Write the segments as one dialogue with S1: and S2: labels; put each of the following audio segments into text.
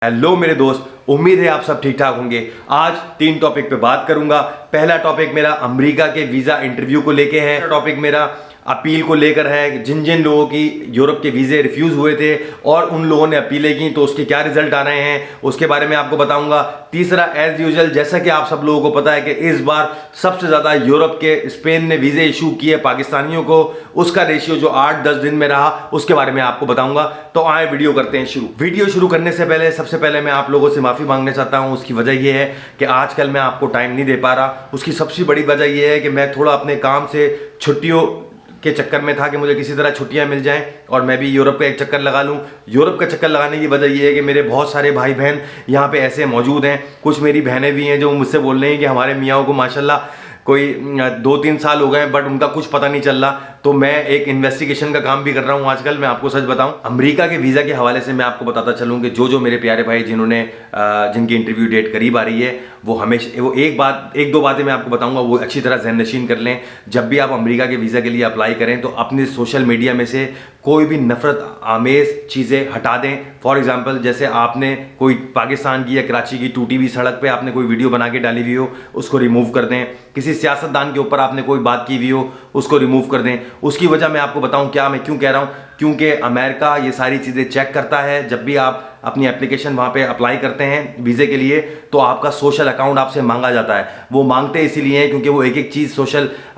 S1: Hello मेरे दोस्त, उम्मीद है आप सब ठीक ठाक होंगे। आज 3 टॉपिक पे बात करूंगा। पहला टॉपिक मेरा अमेरिका के वीजा इंटरव्यू को लेके है। दूसरा टॉपिक मेरा अपील को लेकर है, जिन जिन लोगों की यूरोप के वीजे रिफ्यूज हुए थे और उन लोगों ने अपीलें की तो उसके क्या रिजल्ट आ रहे हैं उसके बारे में आपको बताऊंगा। तीसरा एज यूजुअल, जैसा कि आप सब लोगों को पता है कि इस बार सबसे ज्यादा यूरोप के स्पेन ने वीजे इशू किए पाकिस्तानियों को, उसका रेशियो जो 8-10 दिन में रहा उसके बारे में आपको बताऊंगा। तो आए वीडियो करते हैं शुरू। वीडियो शुरू करने से पहले सबसे पहले मैं आप लोगों से माफी मांगना चाहता हूं। उसकी वजह यह है कि आजकल मैं आपको टाइम नहीं दे पा रहा। उसकी सबसे बड़ी वजह यह है कि मैं थोड़ा अपने काम से छुट्टियों के चक्कर में था कि मुझे किसी तरह छुट्टियां मिल जाएं और मैं भी यूरोप का एक चक्कर लगा लूं। यूरोप का चक्कर लगाने की वजह यह है कि मेरे बहुत सारे भाई बहन यहाँ पे ऐसे मौजूद हैं। कुछ मेरी बहनें भी हैं जो मुझसे बोल रही हैं कि हमारे मियाँ को माशाल्लाह कोई 2-3 साल हो गए बट उनका कुछ पता नहीं चल रहा। तो मैं एक इन्वेस्टिगेशन का काम भी कर रहा हूं आजकल। मैं आपको सच बताऊं, अमेरिका के वीज़ा के हवाले से मैं आपको बताता चलूं कि जो मेरे प्यारे भाई जिन्होंने जिनकी इंटरव्यू डेट करीब आ रही है वो हमेशा वो एक दो बातें मैं आपको बताऊंगा, वो अच्छी तरह ज़हन नशीन कर लें। जब भी आप अमेरिका के वीज़ा के लिए अप्लाई करें तो अपने सोशल मीडिया में से कोई भी नफरत आमेज चीज़ें हटा दें। फॉर एग्जाम्पल, जैसे आपने कोई पाकिस्तान की या कराची की टूटी हुई सड़क पे आपने कोई वीडियो बना के डाली हुई हो, उसको रिमूव कर दें। किसी सियासतदान के ऊपर आपने कोई बात की हुई हो, उसको रिमूव कर दें। उसकी वजह मैं आपको बताऊं क्या, मैं क्यों कह रहा हूं, क्योंकि अमेरिका ये सारी चीज़ें चेक करता है। जब भी आप अपनी एप्लीकेशन वहाँ पे अप्लाई करते हैं वीज़े के लिए तो आपका सोशल अकाउंट आपसे मांगा जाता है। वो मांगते इसीलिए हैं क्योंकि वो एक एक चीज़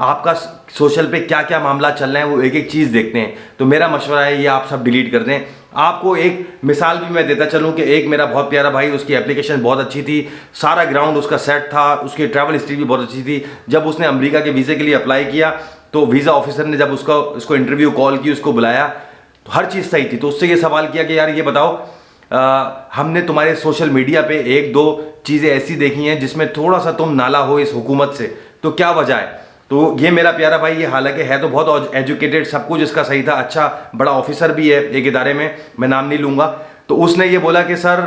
S1: आपका सोशल पे क्या क्या मामला चल रहे हैं वो एक एक चीज़ देखते हैं। तो मेरा मशवरा है ये आप सब डिलीट कर दें। आपको एक मिसाल भी मैं देता चलूं कि एक मेरा बहुत प्यारा भाई, उसकी एप्लीकेशन बहुत अच्छी थी, सारा ग्राउंड उसका सेट था, उसकी ट्रैवल हिस्ट्री भी बहुत अच्छी थी। जब उसने अमेरिका के वीज़े के लिए अप्लाई किया तो वीज़ा ऑफिसर ने जब उसको इंटरव्यू कॉल की, उसको बुलाया तो हर चीज़ सही थी। तो उससे ये सवाल किया कि यार ये बताओ, हमने तुम्हारे सोशल मीडिया पे 1-2 चीज़ें ऐसी देखी हैं जिसमें थोड़ा सा तुम नाला हो इस हुकूमत से, तो क्या वजह है? तो ये मेरा प्यारा भाई, ये हालांकि है तो बहुत एजुकेटेड, सब कुछ इसका सही था, अच्छा बड़ा ऑफिसर भी है एक इदारे में, मैं नाम नहीं लूँगा। तो उसने ये बोला कि सर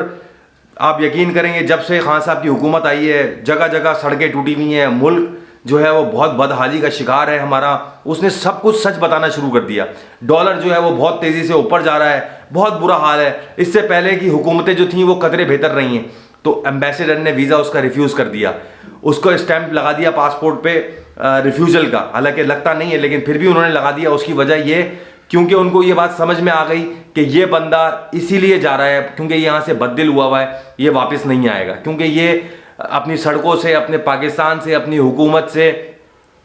S1: आप यकीन करेंगे जब से खान साहब की हुकूमत आई है जगह जगह सड़कें टूटी हुई हैं, मुल्क जो है वो बहुत बदहाली का शिकार है हमारा। उसने सब कुछ सच बताना शुरू कर दिया। डॉलर जो है वो बहुत तेज़ी से ऊपर जा रहा है, बहुत बुरा हाल है। इससे पहले की हुकूमतें जो थी वो कदरे बेहतर रही हैं। तो एम्बेसडर ने वीज़ा उसका रिफ्यूज़ कर दिया, उसको स्टैंप लगा दिया पासपोर्ट पे रिफ्यूजल का। हालांकि लगता नहीं है लेकिन फिर भी उन्होंने लगा दिया। उसकी वजह ये, क्योंकि उनको ये बात समझ में आ गई कि ये बंदा इसीलिए जा रहा है क्योंकि यहाँ से बददिल हुआ है, ये वापस नहीं आएगा, क्योंकि ये अपनी सड़कों से, अपने पाकिस्तान से, अपनी हुकूमत से,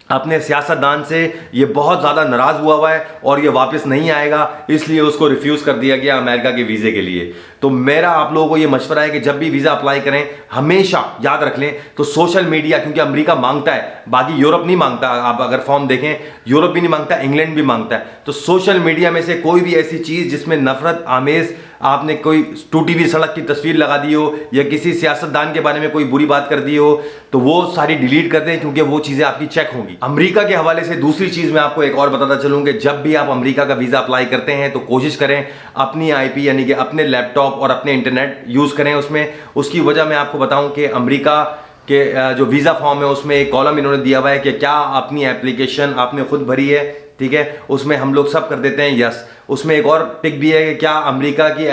S1: अपने सियासतदान से ये बहुत ज़्यादा नाराज़ हुआ है और ये वापस नहीं आएगा। इसलिए उसको रिफ्यूज़ कर दिया गया अमेरिका के वीज़े के लिए। तो मेरा आप लोगों को ये मशवरा है कि जब भी वीज़ा अप्लाई करें हमेशा याद रख लें तो सोशल मीडिया, क्योंकि अमेरिका मांगता है, बाकी यूरोप नहीं मांगता। आप अगर फॉर्म देखें, यूरोप भी नहीं मांगता, इंग्लैंड भी मांगता है। तो सोशल मीडिया में से कोई भी ऐसी चीज़ जिसमें नफरत आमेज, आपने कोई टूटी हुई सड़क की तस्वीर लगा दी हो या किसी सियासतदान के बारे में कोई बुरी बात कर दी हो, तो वो सारी डिलीट कर दें क्योंकि वो चीज़ें आपकी चेक होंगी। अमेरिका के हवाले से दूसरी चीज़ मैं आपको एक और बताता चलूँ कि जब भी आप अमेरिका का वीज़ा अप्लाई करते हैं तो कोशिश करें अपनी आईपी यानी कि अपने लैपटॉप और अपने इंटरनेट यूज़ करें उसमें। उसकी वजह मैं आपको बताऊँ कि अमेरिका के जो वीज़ा फॉर्म है उसमें एक कॉलम इन्होंने दिया हुआ है कि क्या अपनी एप्लीकेशन आपने खुद भरी है, ठीक है, उसमें हम लोग सब कर देते हैं यस। उसमें एक और टिक भी है कि क्या अमेरिका की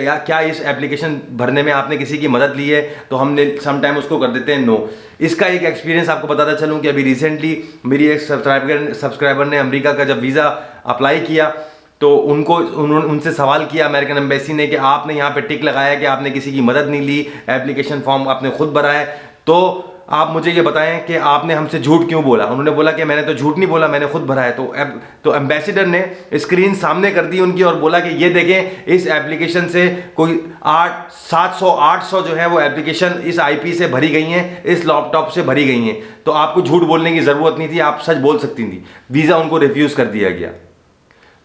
S1: या क्या इस एप्लीकेशन भरने में आपने किसी की मदद ली है, तो हमने समटाइम उसको कर देते हैं नो। इसका एक एक्सपीरियंस आपको बताता चलूँ कि अभी रिसेंटली मेरी एक सब्सक्राइबर ने अमेरिका का जब वीज़ा अप्लाई किया तो उनसे सवाल किया अमेरिकन एम्बेसी ने कि आपने यहाँ पे टिक लगाया कि आपने किसी की मदद नहीं ली, एप्लीकेशन फॉर्म आपने खुद भरा है, तो आप मुझे ये बताएं कि आपने हमसे झूठ क्यों बोला। उन्होंने बोला कि मैंने तो झूठ नहीं बोला, मैंने खुद भरा है। तो एम्बेसडर ने स्क्रीन सामने कर दी उनकी और बोला कि ये देखें, इस एप्लीकेशन से कोई 700 जो है वो एप्लीकेशन इस आईपी से भरी गई हैं, इस लैपटॉप से भरी गई हैं, तो आपको झूठ बोलने की ज़रूरत नहीं थी, आप सच बोल सकती थी। वीज़ा उनको रिफ्यूज़ कर दिया गया।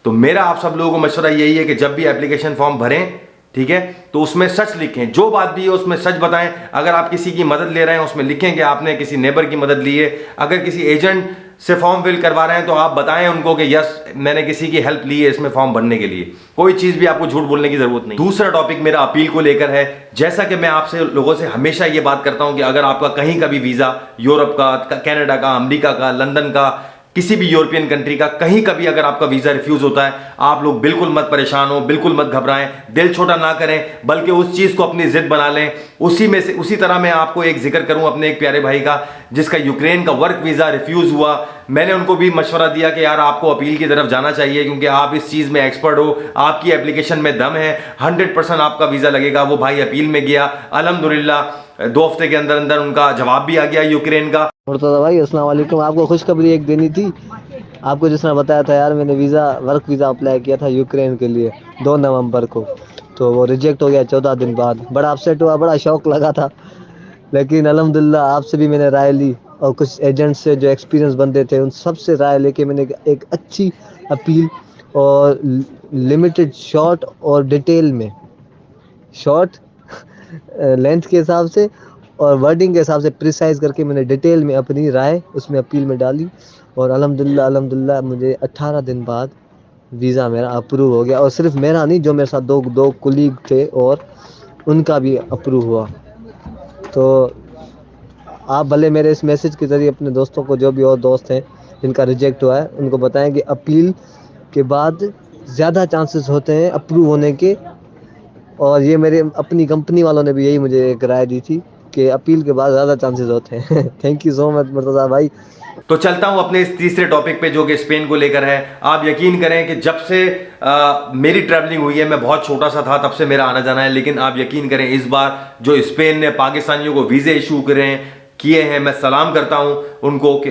S1: तो मेरा आप सब लोगों को मशवरा यही है कि जब भी एप्लीकेशन फॉर्म भरें, ठीक है, तो उसमें सच लिखें, जो बात भी है उसमें सच बताएं। अगर आप किसी की मदद ले रहे हैं उसमें लिखें कि आपने किसी नेबर की मदद ली है। अगर किसी एजेंट से फॉर्म फिल करवा रहे हैं तो आप बताएं उनको कि यस मैंने किसी की हेल्प ली है इसमें फॉर्म भरने के लिए। कोई चीज़ भी आपको झूठ बोलने की ज़रूरत नहीं। दूसरा टॉपिक मेरा अपील को लेकर है। जैसा कि मैं आपसे लोगों से हमेशा ये बात करता हूँ कि अगर आपका कहीं का भी वीज़ा यूरोप का, कनाडा का, अमेरिका का, लंदन का, किसी भी यूरोपियन कंट्री का, कहीं कभी अगर आपका वीजा रिफ्यूज होता है, आप लोग बिल्कुल मत परेशान हो, बिल्कुल मत घबराएं, दिल छोटा ना करें, बल्कि उस चीज को अपनी जिद बना लें। उसी तरह मैं आपको एक जिक्र करूं अपने एक प्यारे भाई का, जिसका यूक्रेन का वर्क वीजा रिफ्यूज हुआ। मैंने उनको भी मशवरा दिया कि यार आपको अपील की तरफ जाना चाहिए, क्योंकि आप इस चीज में एक्सपर्ट हो, आपकी एप्लीकेशन में दम है, 100% आपका वीजा लगेगा। वो भाई अपील में गया, अल्हम्दुलिल्लाह 2 हफ्ते के अंदर अंदर उनका जवाब भी आ गया यूक्रेन का।
S2: मुर्तज़ा भाई अस्सलाम वालेकुम। आपको खुशखबरी एक देनी थी। आपको जिस तरह बताया था यार, मैंने वर्क वीज़ा अप्लाई किया था यूक्रेन के लिए 2 नवंबर को, तो वो रिजेक्ट हो गया 14 दिन बाद। बड़ा अपसेट हुआ, बड़ा शौक लगा था, लेकिन अल्हम्दुलिल्लाह आपसे भी मैंने राय ली और कुछ एजेंट से जो एक्सपीरियंस बंदे थे उन सब से राय लेके मैंने एक अच्छी अपील और लिमिटेड शॉर्ट और डिटेल में, शॉर्ट लेंथ के हिसाब से और वर्डिंग के हिसाब से प्रिसाइज करके मैंने डिटेल में अपनी राय उसमें अपील में डाली। और अल्हम्दुलिल्लाह मुझे 18 दिन बाद वीज़ा मेरा अप्रूव हो गया। और सिर्फ मेरा नहीं, जो मेरे साथ दो कुलीग थे और उनका भी अप्रूव हुआ। तो आप भले मेरे इस मैसेज के ज़रिए अपने दोस्तों को, जो भी और दोस्त हैं जिनका रिजेक्ट हुआ है, उनको बताएं कि अपील के बाद ज़्यादा चांसेस होते हैं अप्रूव होने के। और ये मेरे अपनी कंपनी वालों ने भी यही मुझे एक राय दी थी कि अपील के बाद ज़्यादा चांसेस होते हैं। Thank you so much Murtaza भाई।
S1: तो चलता हूं अपने इस तीसरे टॉपिक पे, जो कि स्पेन को लेकर है। आप यकीन करें कि जब से मेरी ट्रैवलिंग हुई है, मैं बहुत छोटा सा था तब से मेरा आना जाना है, लेकिन आप यकीन करें इस बार जो स्पेन ने पाकिस्तानियों को वीजे इशू किए हैं, मैं सलाम करता हूं उनको कि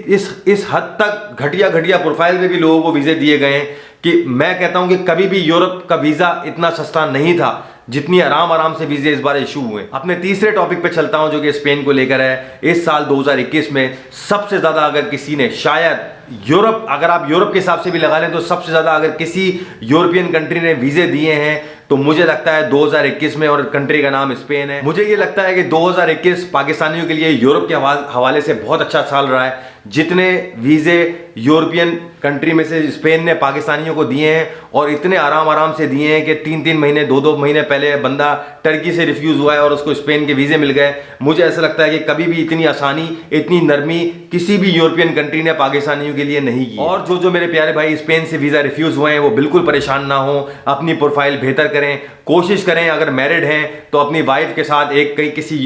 S1: इस हद तक घटिया प्रोफाइल में भी लोगों को वीजे दिए गए हैं कि मैं कहता हूं कि कभी भी यूरोप का वीजा इतना सस्ता नहीं था जितनी आराम से वीजे इस बार इशू हुए। अपने तीसरे टॉपिक पे चलता हूं, जो कि स्पेन को लेकर है। इस साल 2021 में सबसे ज्यादा अगर किसी ने, शायद यूरोप, अगर आप यूरोप के हिसाब से भी लगा लें तो सबसे ज्यादा अगर किसी यूरोपियन कंट्री ने वीजे दिए हैं तो मुझे लगता है 2021 में, और कंट्री का नाम स्पेन है। मुझे ये लगता है कि 2021 पाकिस्तानियों के लिए यूरोप के हवाले से बहुत अच्छा साल रहा है। जितने वीजे यूरोपियन कंट्री में से स्पेन ने पाकिस्तानियों को दिए हैं, और इतने आराम से दिए हैं कि 3 महीने 2 महीने पहले बंदा टर्की से रिफ्यूज हुआ है और उसको स्पेन के वीजे मिल गए। मुझे ऐसा लगता है कि कभी भी इतनी आसानी, इतनी नरमी किसी भी यूरोपियन कंट्री ने पाकिस्तानियों के लिए नहीं की। और जो मेरे प्यारे भाई स्पेन से वीजा रिफ्यूज हुए हैं वो बिल्कुल परेशान ना हो, अपनी प्रोफाइल बेहतर करें, कोशिश करें, अगर मैरिड हैं तो अपनी वाइफ के साथ किसी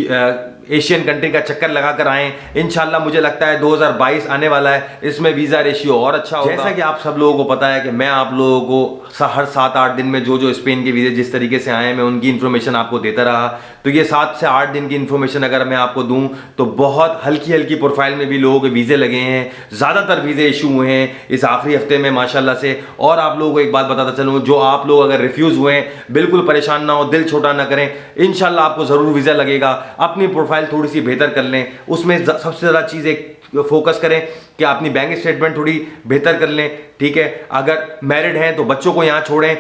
S1: एशियन कंट्री का चक्कर लगाकर आएं। इंशाल्लाह मुझे लगता है 2022 आने वाला है, इसमें वीजा रेशियो और अच्छा होगा। जैसा कि आप सब लोगों को पता है कि मैं आप लोगों को हर 7-8 दिन में जो स्पेन के वीजे जिस तरीके से आए हैं, मैं उनकी इन्फॉर्मेशन आपको देता रहा। तो ये 7 से 8 दिन की इन्फॉर्मेशन अगर मैं आपको दूं तो बहुत हल्की प्रोफाइल में भी लोगों के वीजे लगे हैं, ज्यादातर वीजे इशू हुए हैं इस आखिरी हफ्ते में माशाल्लाह से। और आप लोगों को एक बात बताता चलूं, जो आप लोग अगर रिफ्यूज हुए हैं, बिल्कुल परेशान ना हो, दिल छोटा ना करें, इंशाल्लाह आपको जरूर वीजा लगेगा। अपनी प्रोफाइल थोड़ी सी बेहतर कर लें, उसमें सबसे ज्यादा चीज एक फोकस करें कि अपनी बैंक स्टेटमेंट थोड़ी बेहतर कर लें, ठीक है। अगर मैरिड हैं तो बच्चों को यहाँ छोड़ें,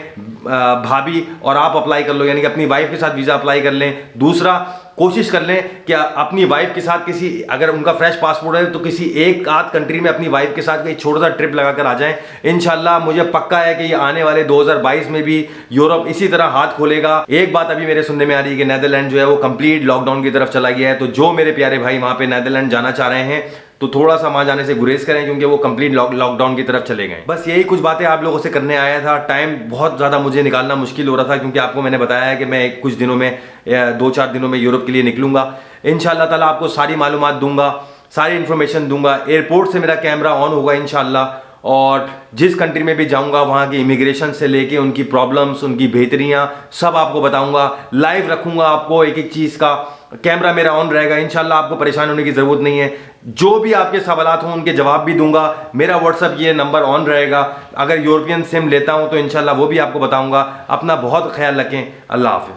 S1: भाभी और आप अप्लाई कर लो, यानी कि अपनी वाइफ के साथ वीजा अप्लाई कर लें। दूसरा, कोशिश कर लें कि अपनी वाइफ के साथ किसी, अगर उनका फ्रेश पासपोर्ट है तो किसी एक आध कंट्री में अपनी वाइफ के साथ कहीं छोटा सा ट्रिप लगाकर आ जाएं। इंशाल्लाह मुझे पक्का है कि ये आने वाले 2022 में भी यूरोप इसी तरह हाथ खोलेगा। एक बात अभी मेरे सुनने में आ रही है कि नेदरलैंड जो है वो कंप्लीट लॉकडाउन की तरफ चला गया है, तो जो मेरे प्यारे भाई वहां पे नेदरलैंड जाना चाह रहे हैं तो थोड़ा सा वहां जाने से गुरेज करें, क्योंकि वो कंप्लीट लॉकडाउन की तरफ चले गए। बस यही कुछ बातें आप लोगों से करने आया था। टाइम बहुत ज़्यादा मुझे निकालना मुश्किल हो रहा था, क्योंकि आपको मैंने बताया है कि मैं कुछ दिनों में 2-4 दिनों में यूरोप के लिए निकलूंगा। इंशाल्लाह ताला आपको सारी मालूमात दूंगा, सारी इन्फॉर्मेशन दूंगा। एयरपोर्ट से मेरा कैमरा ऑन होगा इंशाल्लाह, और जिस कंट्री में भी जाऊंगा वहां की इमिग्रेशन से लेके उनकी प्रॉब्लम्स, उनकी बेहतरियां सब आपको बताऊंगा। लाइव रखूंगा आपको एक चीज का, कैमरा मेरा ऑन रहेगा। इंशाल्लाह आपको परेशान होने की जरूरत नहीं है। जो भी आपके सवालात हों उनके जवाब भी दूंगा। मेरा व्हाट्सअप ये नंबर ऑन रहेगा। अगर यूरोपियन सिम लेता हूं तो इंशाल्लाह वो भी आपको बताऊंगा। अपना बहुत ख्याल रखें। अल्लाह हाफिज।